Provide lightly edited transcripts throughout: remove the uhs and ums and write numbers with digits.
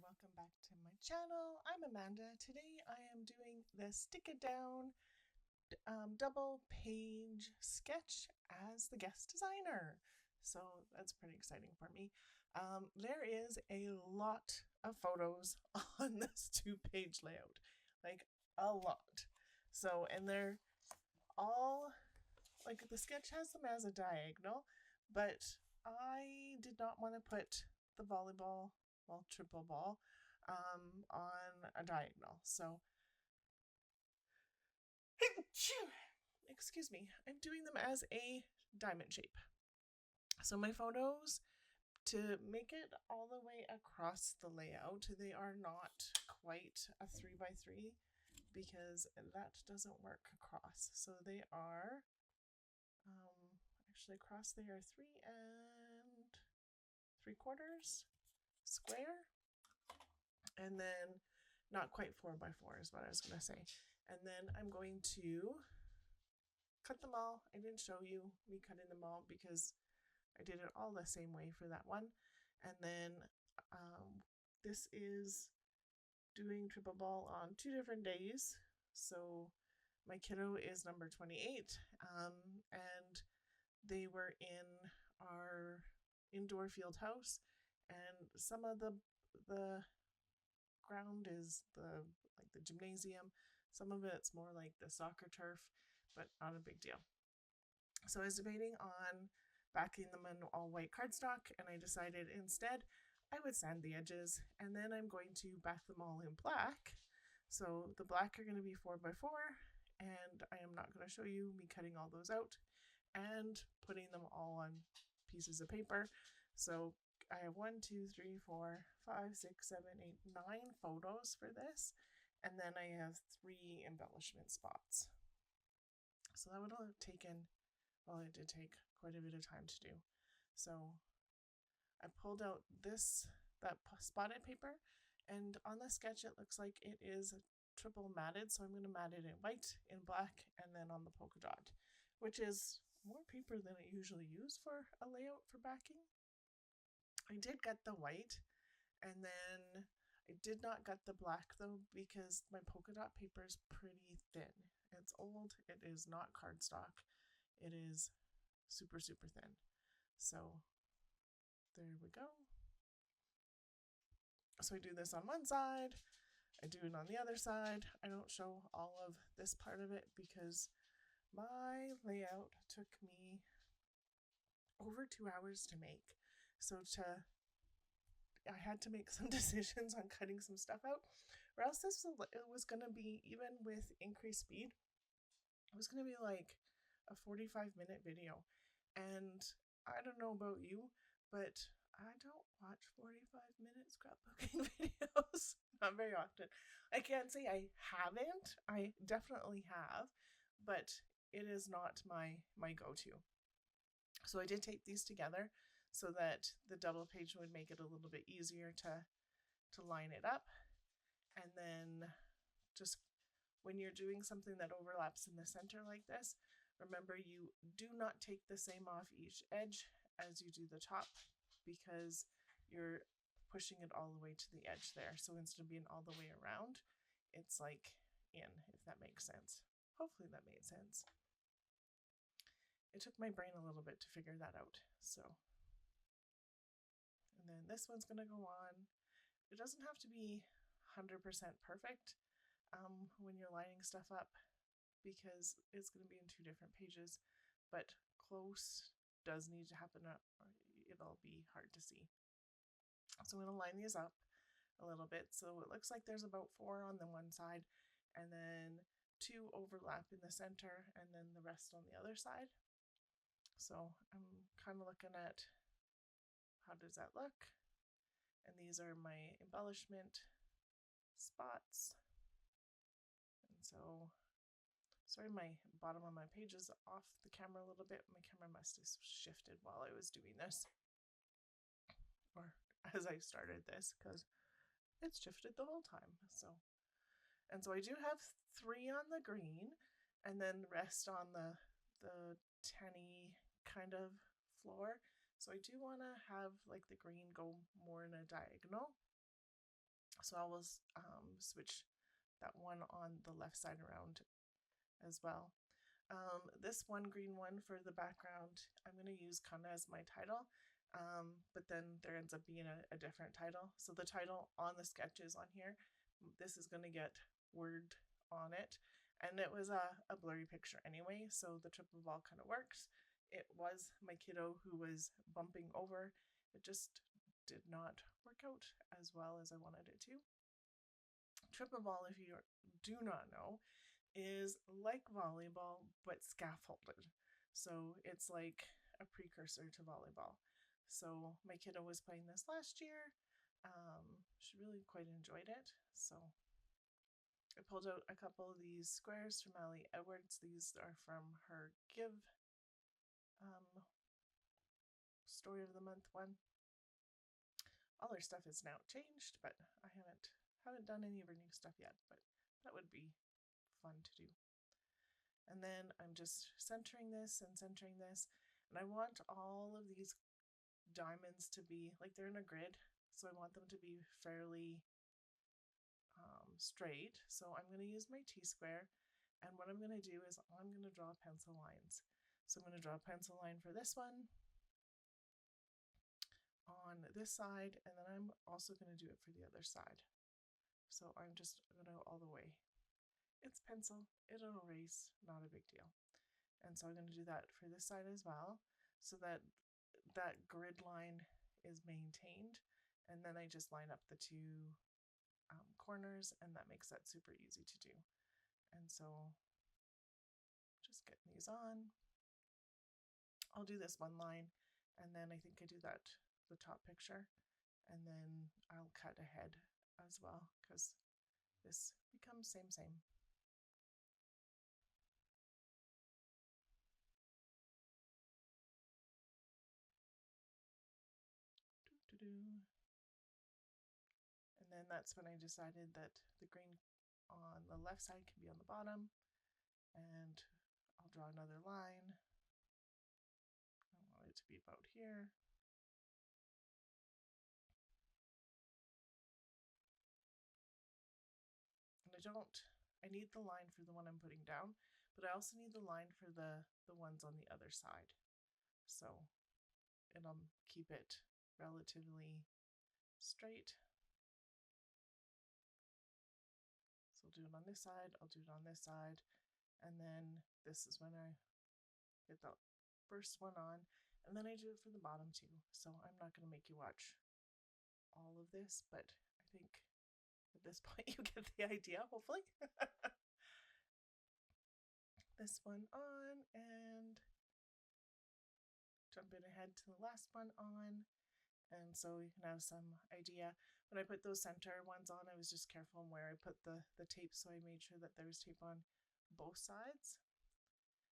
welcome back to my channel. I'm Amanda. Today I am doing the Stick It Down double page sketch as the guest designer. So that's pretty exciting for me. There is a lot of photos on this 2-page layout, like a lot. So, and they're all, like the sketch has them as a diagonal, but I did not want to put the volleyball, well, triple ball, on a diagonal. So, excuse me, I'm doing them as a diamond shape. So my photos, to make it all the way across the layout, they are not quite a 3x3 because that doesn't work across. So they are actually across, they are 3 3/4 square, and then not quite 4x4 is what I was going to say. And then I'm going to cut them all. I didn't show you me cutting them all because I did it all the same way for that one. And then this is doing triple ball on 2 different days. So my kiddo is number 28, and they were in our indoor field house, and some of the ground is the gymnasium. Some of it's more like the soccer turf, but not a big deal. So I was debating on backing them in all white cardstock, and I decided instead I would sand the edges, and then I'm going to back them all in black. So the black are going to be 4x4, and I am not going to show you me cutting all those out and putting them all on pieces of paper. So I have 1, 2, 3, 4, 5, 6, 7, 8, 9 photos for this, and then I have 3 embellishment spots. So that would have taken, well, it did take quite a bit of time to do. So I pulled out that spotted paper, and on the sketch it looks like it is triple matted, so I'm going to mat it in white, in black, and then on the polka dot, which is more paper than I usually use for a layout for backing. I did get the white, and then I did not get the black though because my polka dot paper is pretty thin. It's old, it is not cardstock, it is super, super thin. So there we go. So I do this on one side, I do it on the other side. I don't show all of this part of it because my layout took me over 2 hours to make. So I had to make some decisions on cutting some stuff out, or else this was going to be, even with increased speed, it was going to be like a 45-minute video. And I don't know about you, but I don't watch 45-minute scrapbooking videos. Not very often. I can't say I haven't. I definitely have, but it is not my go-to. So I did tape these together so that the double page would make it a little bit easier to line it up. And then just when you're doing something that overlaps in the center like this, remember you do not take the same off each edge as you do the top, because you're pushing it all the way to the edge there. So instead of being all the way around, it's like in, if that makes sense. Hopefully that made sense. It took my brain a little bit to figure that out. So, and then this one's going to go on. It doesn't have to be 100% perfect when you're lining stuff up, because it's going to be in 2 different pages, but close does need to happen, or it'll be hard to see. So I'm going to line these up a little bit. So it looks like there's about 4 on the one side, and then 2 overlap in the center, and then the rest on the other side. So I'm kind of looking at how does that look. And these are my embellishment spots. And so, sorry, my bottom of my page is off the camera a little bit. My camera must have shifted while I was doing this, or as I started this, because it's shifted the whole time. So, and so I do have 3 on the green, and then the rest on the tanny kind of floor. So I do want to have like the green go more in a diagonal. So I will switch that one on the left side around as well. This one green one for the background, I'm going to use kind of as my title, but then there ends up being a different title. So the title on the sketches on here, this is going to get word on it. And it was a blurry picture anyway, so the triple ball kind of works. It was my kiddo who was bumping over. It just did not work out as well as I wanted it to. Triple ball, if you do not know, is like volleyball but scaffolded. So it's like a precursor to volleyball. So my kiddo was playing this last year. She really quite enjoyed it. So I pulled out a couple of these squares from Allie Edwards. These are from her Give Story of the Month one. All her stuff is now changed, but I haven't done any of her new stuff yet, but that would be fun to do. And then I'm just centering this and centering this, and I want all of these diamonds to be like they're in a grid, so I want them to be fairly straight. So I'm going to use my T-square, and what I'm going to do is I'm going to draw pencil lines. So I'm going to draw a pencil line for this one on this side, and then I'm also going to do it for the other side. So I'm just going to go all the way. It's pencil, it'll erase, not a big deal. And so I'm going to do that for this side as well, so that that grid line is maintained, and then I just line up the two corners, and that makes that super easy to do. And so just getting these on. I'll do this one line, and then I think I do that the top picture, and then I'll cut ahead as well, because this becomes same. And then that's when I decided that the green on the left side can be on the bottom, and I'll draw another line. I want it to be about here. And I need the line for the one I'm putting down, but I also need the line for the ones on the other side. So it'll keep it relatively straight. So I'll do it on this side, I'll do it on this side, and then this is when I get the first one on, and then I do it for the bottom too. So I'm not going to make you watch all of this, but I think at this point you get the idea, hopefully. This one on, and jumping ahead to the last one on, and so you can have some idea. When I put those center ones on, I was just careful where I put the tape, so I made sure that there was tape on both sides.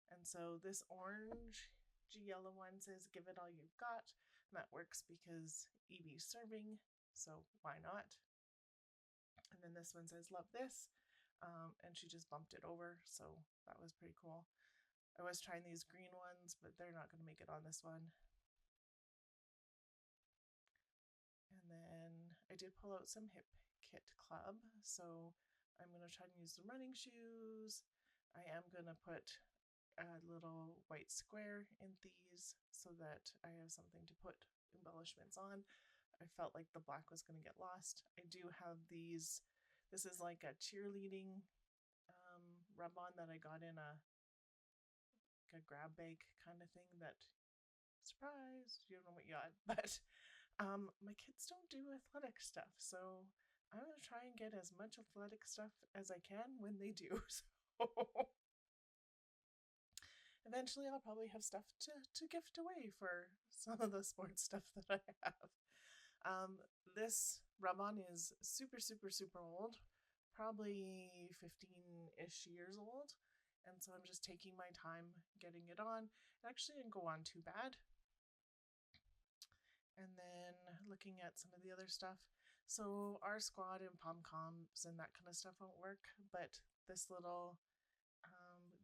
And so this orange yellow one says give it all you've got, and that works because Evie's serving, so why not? And then this one says love this, and she just bumped it over, so that was pretty cool. I was trying these green ones, but they're not going to make it on this one. And then I did pull out some Hip Kit Club, so I'm going to try to use the running shoes. I am going to put a little white square in these so that I have something to put embellishments on. I felt like the black was going to get lost. I do have these, this is like a cheerleading rub-on that I got in a grab bag kind of thing that, surprise, you don't know what you got, but my kids don't do athletic stuff, so I'm going to try and get as much athletic stuff as I can when they do. So eventually I'll probably have stuff to gift away for some of the sports stuff that I have. This rub-on is super old, probably 15-ish years old, and so I'm just taking my time getting it on. It actually didn't go on too bad. And then looking at some of the other stuff, so our squad and pom-coms and that kind of stuff won't work, but this little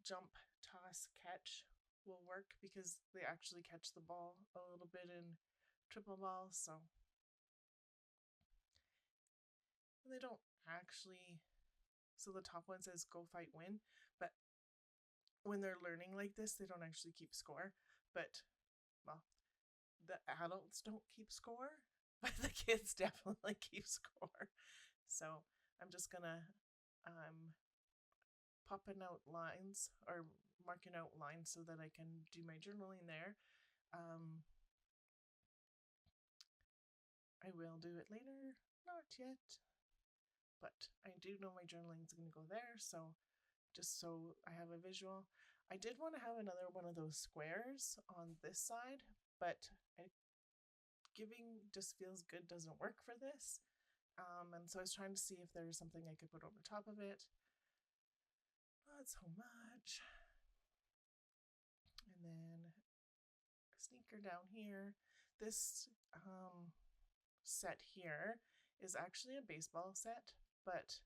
jump, toss, catch will work because they actually catch the ball a little bit in triple ball. So and they don't actually, so the top one says go fight win, but when they're learning like this, they don't actually keep score. But, well, the adults don't keep score, but the kids definitely keep score. So I'm just gonna popping out lines or marking out lines so that I can do my journaling there. I will do it later, not yet, but I do know my journaling is going to go there, so just so I have a visual. I did want to have another one of those squares on this side, but giving just feels good doesn't work for this. And so I was trying to see if there was something I could put over top of it. Not so much. And then a sneaker down here. This set here is actually a baseball set, but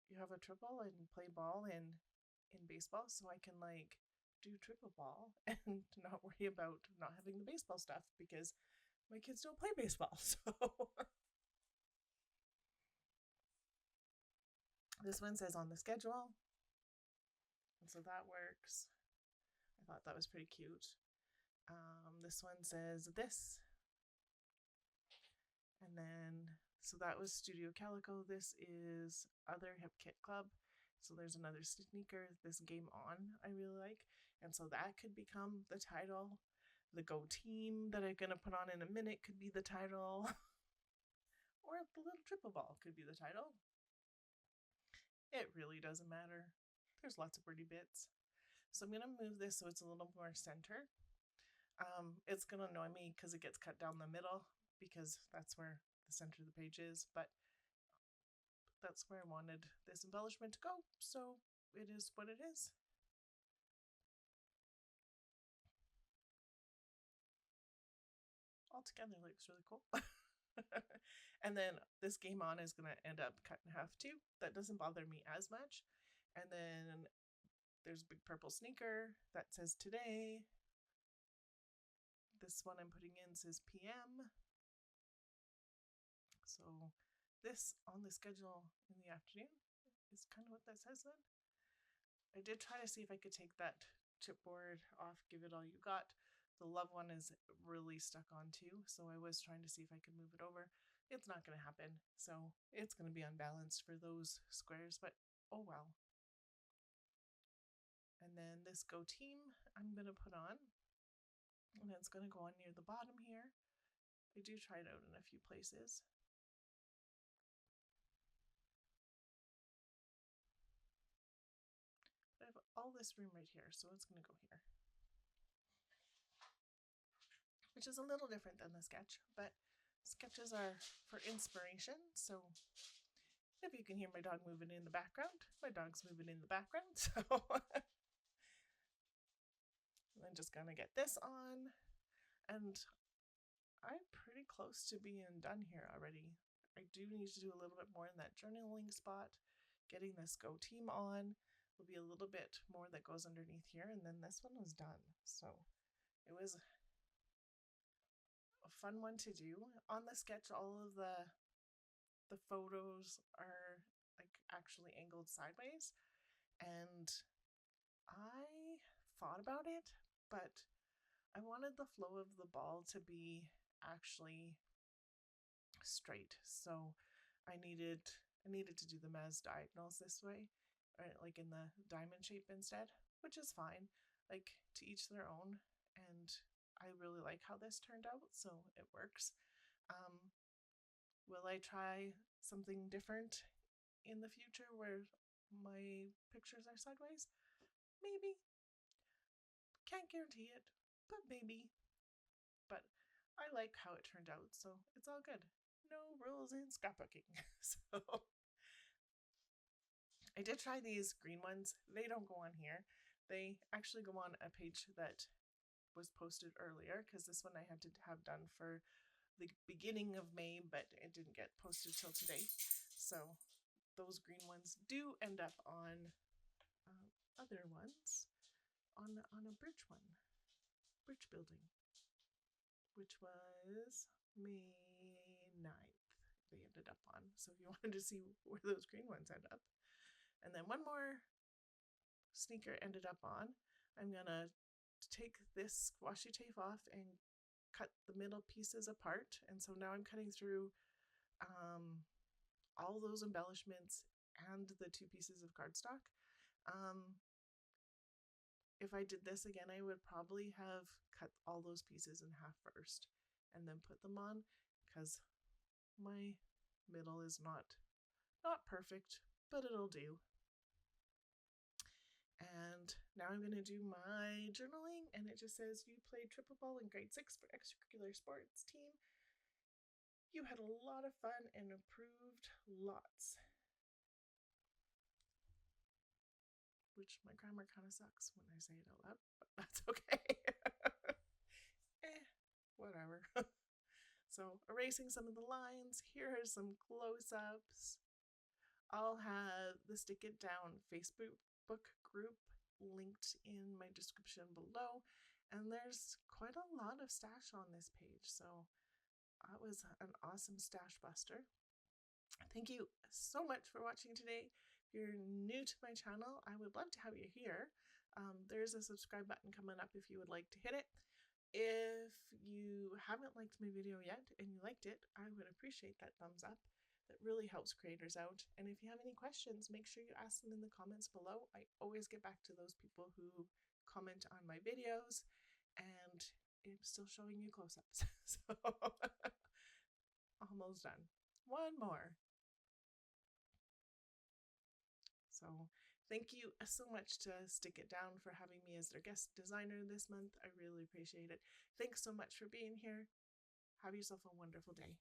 you have a triple and play ball in baseball, so I can like do triple ball and not worry about not having the baseball stuff because my kids don't play baseball. So this one says on the schedule, and so that works. I thought that was pretty cute. This one says this, and then so that was Studio Calico. This is Other Hip Kit Club. So there's another sneaker, this Game On, I really like. And so that could become the title. The Go Team that I'm going to put on in a minute could be the title. Or the Little Triple Ball could be the title. It really doesn't matter. There's lots of pretty bits. So I'm going to move this so it's a little more center. It's going to annoy me because it gets cut down the middle because that's where the center of the page is, but that's where I wanted this embellishment to go, so it is what it is. Altogether looks really cool. And then this Game On is going to end up cut in half too. That doesn't bother me as much. And then there's a big purple sneaker that says today. This one I'm putting in says PM. So this on the schedule in the afternoon is kind of what that says then. I did try to see if I could take that chipboard off, give it all you got. The love one is really stuck on too, so I was trying to see if I could move it over. It's not going to happen, so it's going to be unbalanced for those squares, but oh well. And then this Go Team I'm going to put on, and it's going to go on near the bottom here. I do try it out in a few places. I have all this room right here, so it's going to go here. Which is a little different than the sketch, but sketches are for inspiration, so if you can hear my dog moving in the background, my dog's moving in the background, so I'm just going to get this on, and I'm pretty close to being done here already. I do need to do a little bit more in that journaling spot. Getting this Go Team on will be a little bit more that goes underneath here, and then this one was done. So it was a fun one to do. On the sketch, all of the photos are like actually angled sideways, and I thought about it, but I wanted the flow of the ball to be actually straight, so I needed to do them as diagonals this way, or like in the diamond shape instead, which is fine, like to each their own, and I really like how this turned out, so it works. Will I try something different in the future where my pictures are sideways? Maybe. Can't guarantee it, but maybe. But I like how it turned out, so it's all good. No rules in scrapbooking. So I did try these green ones. They don't go on here. They actually go on a page that was posted earlier, because this one I had to have done for the beginning of May, but it didn't get posted till today. So those green ones do end up on other ones, on a bridge building, which was May 9th they ended up on. So if you wanted to see where those green ones end up. And then one more sneaker ended up on. I'm going to take this washi tape off and cut the middle pieces apart. And so now I'm cutting through all those embellishments and the 2 pieces of cardstock. If I did this again, I would probably have cut all those pieces in half first and then put them on, because my middle is not perfect, but it'll do. And now I'm going to do my journaling, and it just says, you played triple ball in grade 6 for extracurricular sports team. You had a lot of fun and improved lots. Which my grammar kind of sucks when I say it out loud, but that's okay. Whatever. So erasing some of the lines, here are some close-ups. I'll have the Stick It Down Facebook group linked in my description below, and there's quite a lot of stash on this page, so that was an awesome stash buster. Thank you so much for watching today. If you're new to my channel, I would love to have you here. There's a subscribe button coming up if you would like to hit it. If you haven't liked my video yet and you liked it, I would appreciate that thumbs up. That really helps creators out. And if you have any questions, make sure you ask them in the comments below. I always get back to those people who comment on my videos, and I'm still showing you close-ups. So almost done. One more. So thank you so much to Stick It Down for having me as their guest designer this month. I really appreciate it. Thanks so much for being here. Have yourself a wonderful day.